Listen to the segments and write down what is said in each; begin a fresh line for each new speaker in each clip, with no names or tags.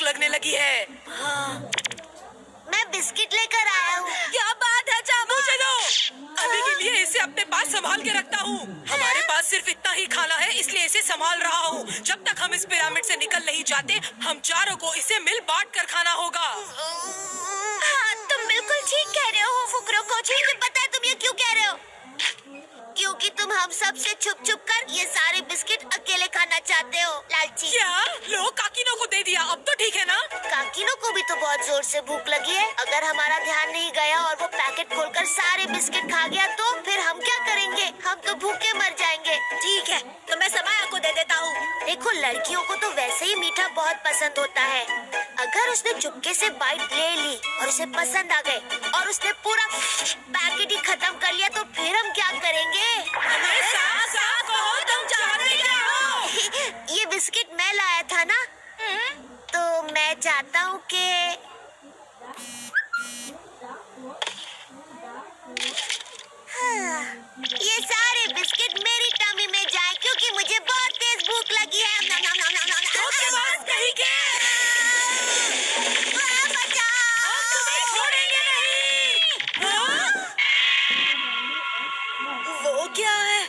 लगने लगी है।
हाँ। मैं बिस्किट लेकर आया हूँ।
क्या बात है चामा? मुझे दो। अभी के लिए इसे अपने पास संभाल के रखता हूँ। हमारे पास सिर्फ इतना ही खाना है, इसलिए इसे संभाल रहा हूँ। जब तक हम इस पिरामिड से निकल नहीं जाते, हम चारों को इसे मिल बांट कर खाना होगा।
हाँ, तुम बिल्कुल ठीक कह रहे हो फुकरो कोच। मुझे पता है तुम ये क्यों कह रहे हो, क्योंकि तुम हम सब से छुप छुप कर ये सारे बिस्किट अकेले खाना चाहते हो, लालची।
क्या? लो, काकिनो को दे दिया, अब तो ठीक है ना?
काकिनो को भी तो बहुत जोर से भूख लगी है। अगर हमारा ध्यान नहीं गया और वो पैकेट खोलकर सारे बिस्किट खा गया तो फिर हम क्या करेंगे? हम तो भूखे मर जाएंगे।
ठीक है, तो मैं समाया को दे देता हूँ।
देखो, लड़कियों को तो वैसे ही मीठा बहुत पसंद होता है। अगर उसने चुपके से बाइट ले ली और उसे पसंद आ गए और उसने पूरा पैकेट ही खत्म कर लिया तो फिर हम क्या करेंगे?
हमें साफ साफ कहो, तुम चाहते क्या हो?
ये बिस्किट मैं लाया था ना, तो मैं चाहता हूँ कि ये सारे बिस्किट मेरी टमी में जाए, क्योंकि मुझे बहुत तेज भूख लगी है।
धोखेबाज कहीं के! हम तुम्हें छोड़ेंगे नहीं। हाँ?
वो क्या है?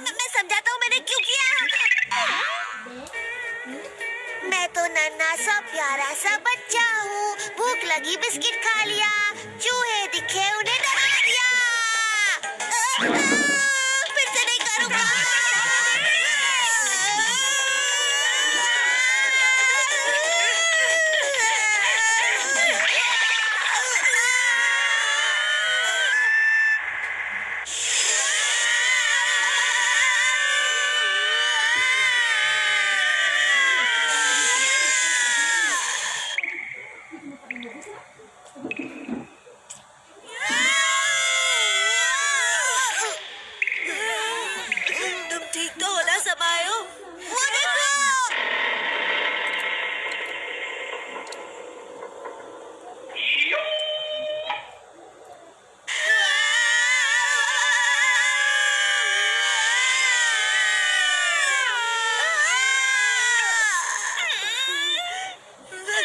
मैं समझाता हूँ मैंने क्यों किया। मैं तो नन्हा सा प्यारा सा बच्चा हूँ, भूख लगी बिस्किट खा लिया, चूहे दिखे उन्हें डरा दिया। फिर से नहीं करूँगा।
तुम ठीक तो हो ना समायो?
वो देखो।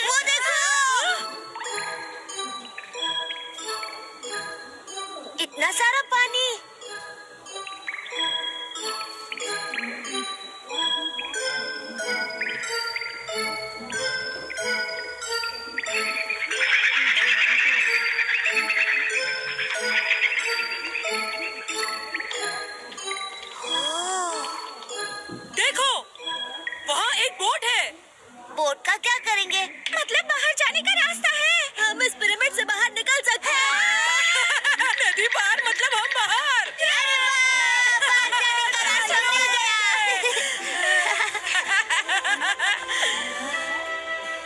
वो देखो, इतना सारा पानी।
देखो, वहाँ एक बोट है।
बोट का क्या करेंगे?
मतलब बाहर जाने का रास्ता है। हम इस पिरामिड से बाहर निकल सकते हैं।
नदी पार मतलब हम बाहर।
अरे वाह, बाहर जाने का रास्ता मिल गया।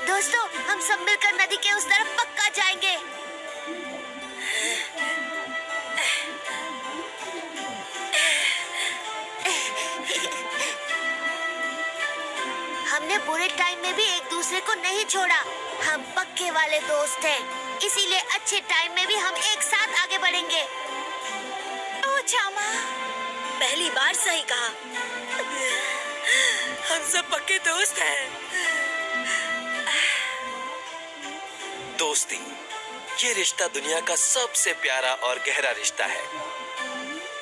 दोस्तों, हम सब मिलकर नदी के उस तरफ पक्का जाएंगे। हमने बुरे टाइम में भी एक दूसरे को नहीं छोड़ा। हम पक्के वाले दोस्त हैं, इसीलिए अच्छे टाइम में भी हम एक साथ आगे बढ़ेंगे।
ओ चामा, पहली बार सही कहा।
हम सब पक्के दोस्त हैं।
दोस्ती, ये रिश्ता दुनिया का सबसे प्यारा और गहरा रिश्ता है,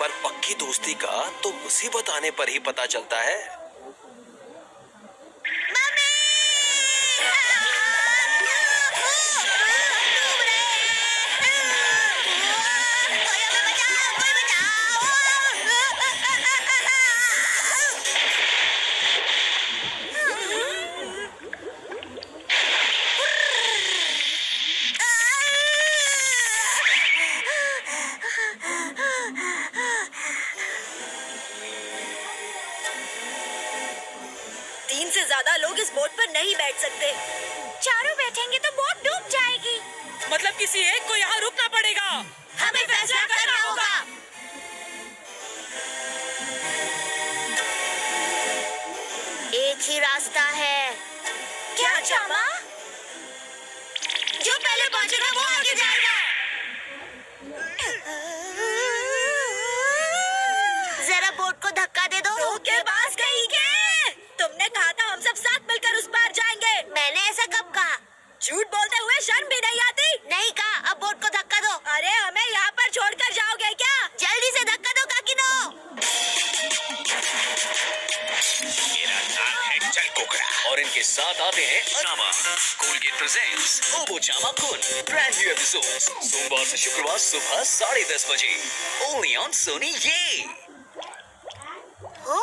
पर पक्की दोस्ती का तो मुसीबत आने पर ही पता चलता है।
बैठ सकते। चारों बैठेंगे तो बोट डूब जाएगी।
मतलब किसी एक को यहाँ रुकना पड़ेगा।
हमें फैसला करना होगा। एक ही रास्ता है।
क्या चामा?
जो पहले पहुंचेगा वो आगे जाएगा। जरा बोट को धक्का दे दो।
धोखेबाज कहीं के! तुमने कहा था हम सब साथ मिलकर उस पार जाएंगे।
मैंने ऐसा कब कहा?
झूठ बोलते हुए शर्म भी नहीं आती?
नहीं कहा। अब बोट को धक्का दो।
अरे हमें यहाँ पर छोड़कर जाओगे क्या?
जल्दी से धक्का दो काकिनो।
मेरा नाम है चल कोकड़ा और इनके साथ आते हैं चामा। कोलगेट प्रेजेंट्स ओबो चामा कुन ब्रांड न्यू एपिसोड्स सोमवार से शुक्रवार सुबह 10:30 बजे ओनली ऑन सोनी ये।
हो?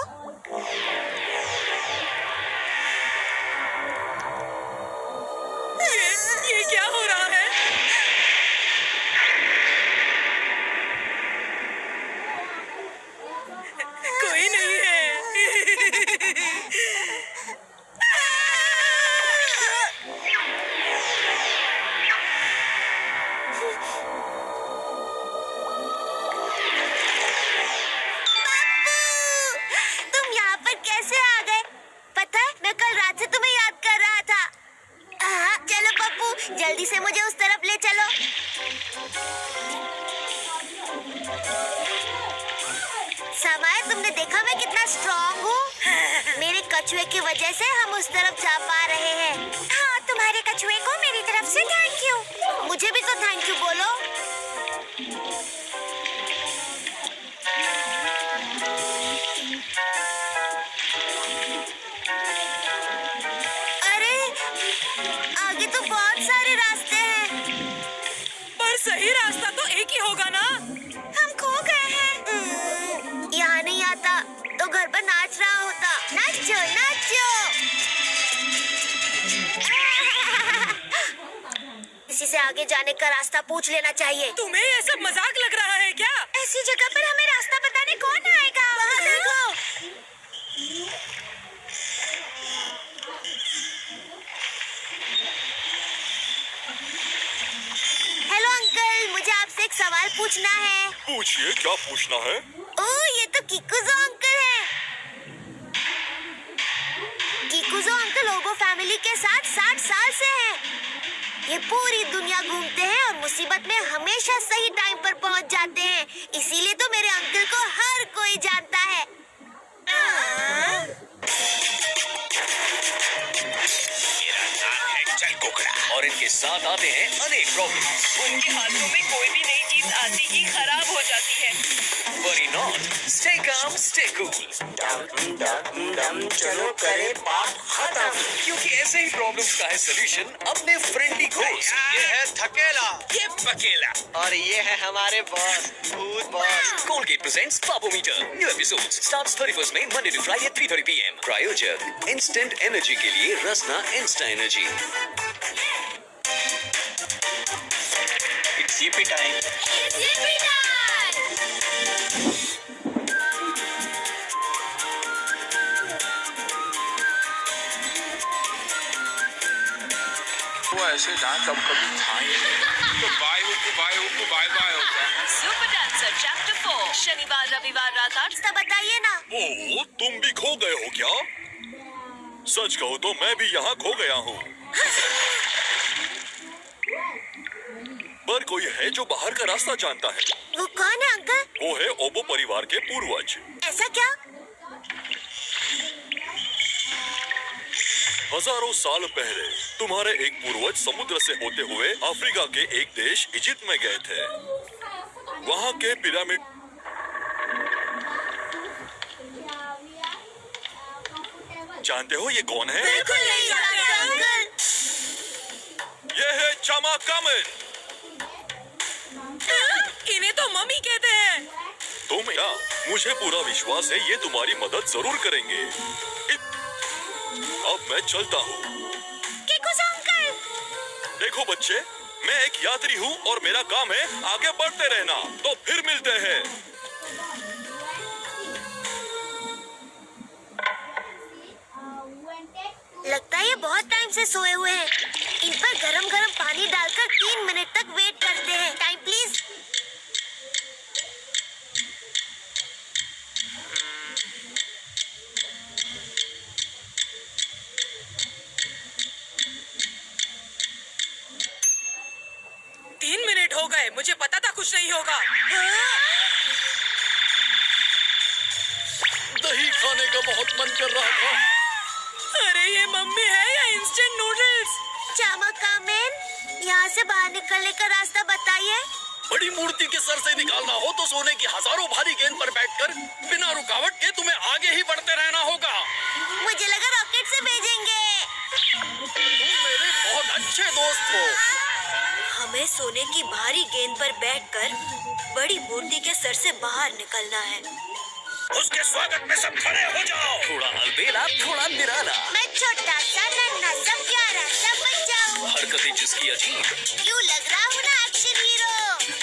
ये क्या हो रहा है? कोई नहीं है।
तुम यहाँ पर कैसे आ गए? पता है मैं कल रात से तुम्हें याद कर रहा था। चलो पप्पू जल्दी से मुझे उस तरफ ले चलो। समय तुमने देखा मैं कितना स्ट्रॉन्ग हूँ। मेरे कछुए की वजह से हम उस तरफ जा पा रहे हैं। हाँ तुम्हारे कछुए को मेरी तरफ से थैंक यू। मुझे भी तो थैंक यू बोलो। अरे आगे तो बहुत सारे रास्ते हैं।
पर सही रास्ता तो एक ही होगा ना?
हम खो गए हैं। यहाँ नहीं आता तो घर पर नाच रहा होता। नाचो नाचो। किसी से आगे जाने का रास्ता पूछ लेना चाहिए।
तुम्हें ये सब मजाक लग रहा है क्या?
ऐसी जगह पर हमें रास्ता बताने कौन आएगा? वहाँ देखो। हेलो अंकल, मुझे आपसे एक सवाल पूछना है।
पूछिए क्या पूछना है?
ओह ये तो किकुजो अंकल है। किकुजो अंकल ओबो फैमिली के साथ 60 साल से हैं। ये पूरी दुनिया घूमते हैं और मुसीबत में हमेशा सही टाइम पर पहुंच जाते हैं। इसीलिए तो मेरे अंकल को हर कोई जानता है।
मेरा नाम है चल कोकड़ा और इनके साथ आते हैं अनेक प्रॉब्लम्स।
उनके हाथों में कोई भी नई चीज आती ही खराब हो जाती है।
Worry not stay calm stay cool
चलो करे बात खत्म।
क्योंकि ऐसे ही प्रॉब्लम्स का है सॉल्यूशन अपने फ्रेंडली दोस्त।
ये है थकेला
ये बकेला
और ये है हमारे बॉस भूत boss.
Colgate presents Papometer new episodes starts 31 May Monday to Friday 3:30 PM। प्रायोजक इंस्टेंट एनर्जी के लिए Rasna insta energy.
It's EP time.
वो ऐसे डांस अब कभी था ही नहीं। तो बाय हो बाय होता है।
सुपर डांसर चैप्टर 4 शनिवार रविवार रात 8।
तो बताइए ना।
ओह, तुम भी खो गए हो क्या? सच कहो तो मैं भी यहाँ खो गया हूँ। पर कोई है जो बाहर का रास्ता जानता है।
वो कौन है अंकल?
वो है ओबो परिवार के पूर्वज।
ऐसा क्या?
हजारों साल पहले तुम्हारे एक पूर्वज समुद्र से होते हुए अफ्रीका के एक देश इजिप्ट में गए थे। वहाँ के पिरामिड जानते हो ये कौन है?
बिल्कुल नहीं जानते अंकल।
ये है चामा कामेन।
इन्हें तो मम्मी कहते हैं।
तुम क्या? मुझे पूरा विश्वास है ये तुम्हारी मदद जरूर करेंगे। अब मैं चलता हूँ।
किकुजो अंकल।
देखो बच्चे, मैं एक यात्री हूँ और मेरा काम है आगे बढ़ते रहना। तो फिर मिलते हैं।
लगता है ये बहुत टाइम से सोए हुए हैं। इन पर गरम गरम पानी डालकर 3 मिनट तक वेट करते हैं। Time please.
तीन मिनट हो गए, मुझे पता था कुछ नहीं होगा।
दही खाने का बहुत मन कर रहा था।
अरे ये मम्मी है या इंस्टेंट नूडल्स?
चामाकामेन, यहाँ से बाहर निकलने का रास्ता बताइए।
बड़ी मूर्ति के सर से निकालना हो तो सोने की हजारों भारी गेंद पर बैठकर बिना रुकावट के तुम्हें आगे ही बढ़ते रहना होगा।
मुझे लगा रॉकेट से भेजेंगे।
तुम मेरे बहुत अच्छे दोस्त हो।
हमें सोने की भारी गेंद पर बैठकर बड़ी मूर्ति के सर से बाहर निकलना है।
उसके स्वागत में सब खड़े हो जाओ। थोड़ा अलबेला, थोड़ा निराला,
मैं छोटा सा नन्हा सा प्यारा सा बच्चा हूँ।
हरकतें जिसकी अजीब,
क्यों लग रहा हूँ ना एक्शन हीरो।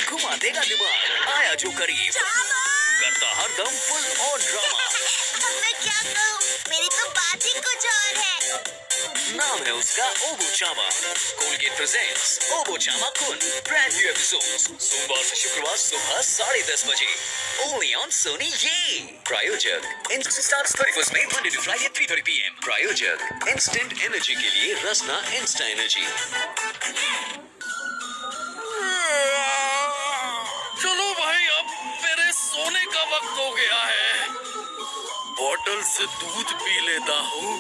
घुमा देगा दिमाग, आया जो करीब, करता हरदम फुल ऑन ड्रामा।
अब मैं क्या कहूँ, मेरी तो बात ही कुछ और है।
नाम है उसका ओबोचामा। कोलगेट प्रेजेंट्स ओबोचामा कुन, ब्रांड न्यू एपिसोड्स सोमवार से शुक्रवार सुबह 10:30 बजे, ओनली ऑन सोनी ये। प्रायोजक instant stars 31 May, Monday to Friday 3:30 PM। प्रायोजक इंस्टेंट एनर्जी के लिए रसना इंस्टा एनर्जी।
चलो भाई, अब मेरे सोने का वक्त हो गया है। बोतल से दूध पी लेता हूँ,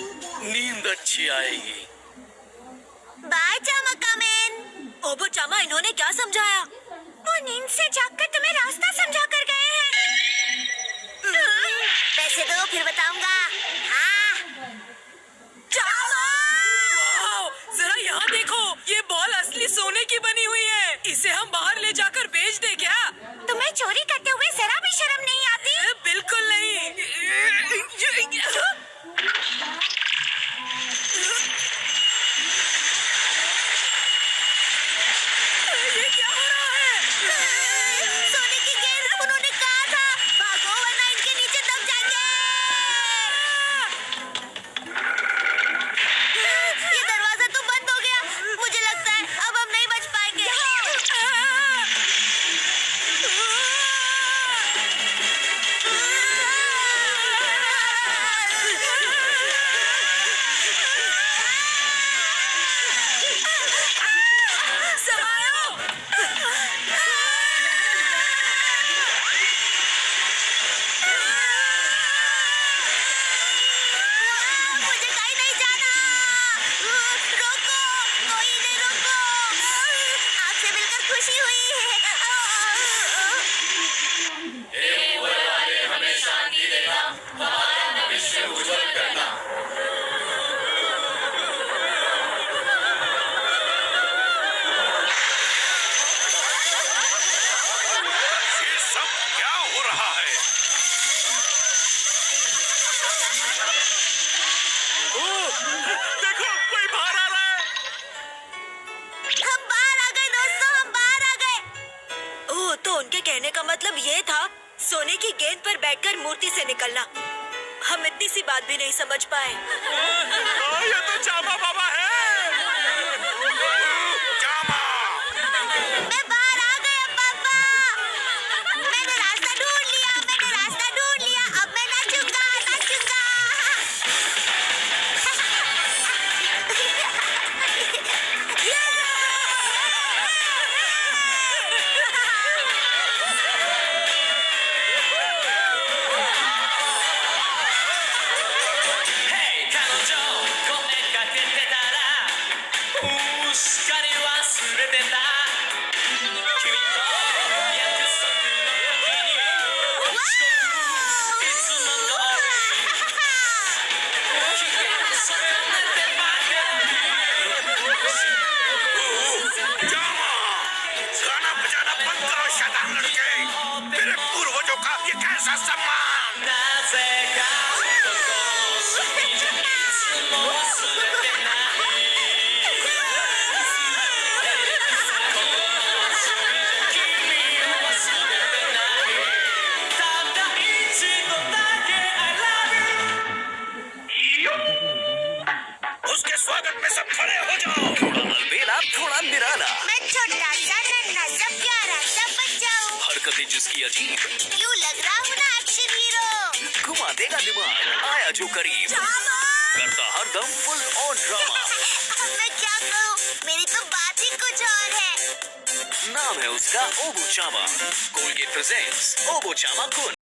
नींद अच्छी आएगी।
बाय चामाकामेन।
ओबोचामा, इन्होंने क्या समझाया?
वो नींद से जागकर तुम्हें रास्ता समझा कर गए हैं। पैसे दो फिर बताऊंगा। हाँ।
वाओ, जरा यहाँ देखो, ये बॉल असली सोने की बनी हुई है। इसे हम बाहर ले जाकर बेच दे क्या?
तुम्हें चोरी करते हुए जरा भी शर्म नहीं आती?
बिल्कुल नहीं। ये क्या हो रहा है?
सोने की गेंद, उन्होंने कहा था भागो वरना इनके नीचे दब जाएंगे। ये दरवाजा तो बंद हो गया। मुझे लगता है अब हम नहीं बच पाएंगे। मुझे कहीं नहीं जाना। रोको, कोई नहीं, रोको। आपसे मिलकर खुशी हुई है।
ये सब क्या हो रहा है? देखो, कोई बाहर आ रहा है।
हम बाहर आ गए दोस्तों, हम बाहर आ गए।
ओह, तो उनके कहने का मतलब ये था सोने की गेंद पर बैठकर मूर्ति से निकलना। हम इतनी सी बात भी नहीं समझ पाए।
ये तो चामा बाबा है। चामा,
मैं बाहर आ गया पापा। मैंने रास्ता ढूंढ लिया, मैंने रास्ता ढूंढ लिया। अब मैं नाचूंगा, नाचूंगा।
Hey, 彼女、声かけてたら、しっかり忘れてた。君と約束の時に、遅刻いつも通り。約束なんてばかり。
चामा, गाना बजाना बंद करो शैतान लड़के। मेरे पूर्वजों का ये कैसा सम्मान।
なぜか心の隅にいつも忘れてない。君を忘れてない。ただ一度だけ I love you。हरकतें जिसकी अजीब,
क्यों लग रहा हूँ ना एक्शन हीरो।
घुमा देगा दिमाग, आया जो करीब, करता हरदम फुल ऑन ड्रामा।
मैं क्या कहूँ, मेरी तो बात ही कुछ और है।
नाम है उसका ओबो चामा। कोलगेट प्रेजेंट्स ओबो चामा कुन।